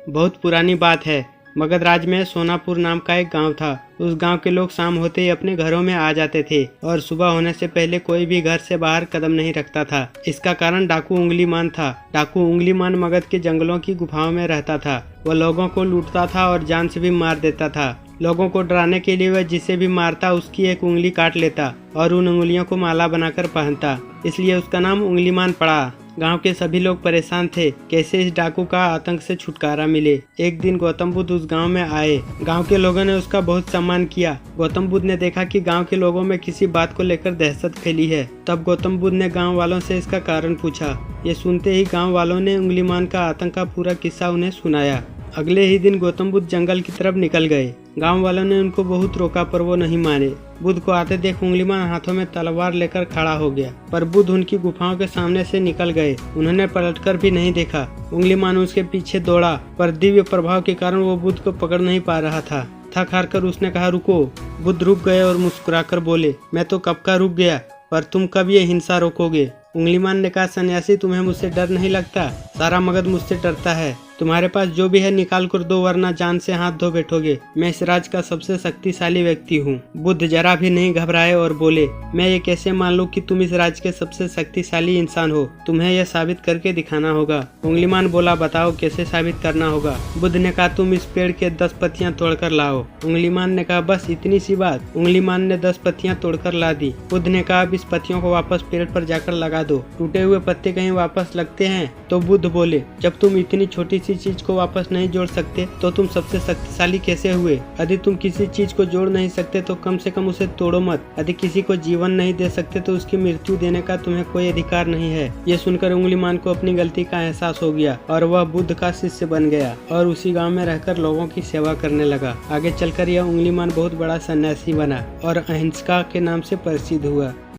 बहुत पुरानी बात है। मगध राज्य में सोनापुर नाम का एक गांव था। उस गांव के लोग शाम होते ही अपने घरों में आ जाते थे और सुबह होने से पहले कोई भी घर से बाहर कदम नहीं रखता था। इसका कारण डाकू उंगलीमान था। डाकू उंगलीमान मगध के जंगलों की गुफाओं में रहता था। वह लोगों को लूटता था और जान से भी मार देता था। लोगों को डराने के लिए वह जिसे भी मारता उसकी एक उंगली काट लेता और उन उंगलियों को माला बनाकर पहनता। इसलिए उसका नाम उंगलीमान पड़ा। गांव के सभी लोग परेशान थे कैसे इस डाकू का आतंक से छुटकारा मिले। एक दिन गौतम बुद्ध उस गांव में आए। गांव के लोगों ने उसका बहुत सम्मान किया। गौतम बुद्ध ने देखा कि गांव के लोगों में किसी बात को लेकर दहशत फैली है। तब गौतम बुद्ध ने गांव वालों से इसका कारण पूछा। ये सुनते ही गांव वालों ने उंगलीमान का आतंक का पूरा किस्सा उन्हें सुनाया। अगले ही दिन गौतम बुद्ध जंगल की तरफ निकल गए। गांव वालों ने उनको बहुत रोका पर वो नहीं माने। बुद्ध को आते देख उंगलीमान हाथों में तलवार लेकर खड़ा हो गया, पर बुद्ध उनकी गुफाओं के सामने से निकल गए। उन्होंने पलटकर भी नहीं देखा। उंगलीमान उसके पीछे दौड़ा, पर दिव्य प्रभाव के कारण वो बुद्ध को पकड़ नहीं पा रहा था। थक हार कर उसने कहा, रुको। बुद्ध रुक गए और मुस्कुराकर बोले, मैं तो कब का रुक गया, पर तुम कब ये हिंसा रोकोगे। उंगलीमान ने कहा, सन्यासी, तुम्हें मुझसे डर नहीं लगता? सारा मगध मुझसे डरता है। तुम्हारे पास जो भी है निकाल कर दो, वरना जान से हाथ धो बैठोगे। मैं इस राज्य का सबसे शक्तिशाली व्यक्ति हूँ। बुद्ध जरा भी नहीं घबराए और बोले, मैं ये कैसे मान लूँ कि तुम इस राज्य के सबसे शक्तिशाली इंसान हो? तुम्हें यह साबित करके दिखाना होगा। उंगलीमान बोला, बताओ कैसे साबित करना होगा। बुद्ध ने कहा, तुम इस पेड़ के 10 पत्तियां तोड़कर लाओ। उंगलीमान ने कहा, बस इतनी सी बात? उंगलीमान ने 10 पत्तियां तोड़कर ला दी। बुद्ध ने कहा, अब इस पत्तियों को वापस पेड़ पर जाकर लगा दो। टूटे हुए पत्ते कहीं वापस लगते हैं? तो बुद्ध बोले, जब तुम इतनी छोटी चीज को वापस नहीं जोड़ सकते तो तुम सबसे शक्तिशाली कैसे हुए? यदि तुम किसी चीज को जोड़ नहीं सकते तो कम से कम उसे तोड़ो मत। यदि किसी को जीवन नहीं दे सकते तो उसकी मृत्यु देने का तुम्हें कोई अधिकार नहीं है। ये सुनकर उंगलीमान को अपनी गलती का एहसास हो गया और वह बुद्ध का शिष्य बन गया और उसी गांव में रहकर लोगों की सेवा करने लगा। आगे चलकर यह उंगलीमान बहुत बड़ा सन्यासी बना और अहिंसा के नाम से प्रसिद्ध हुआ।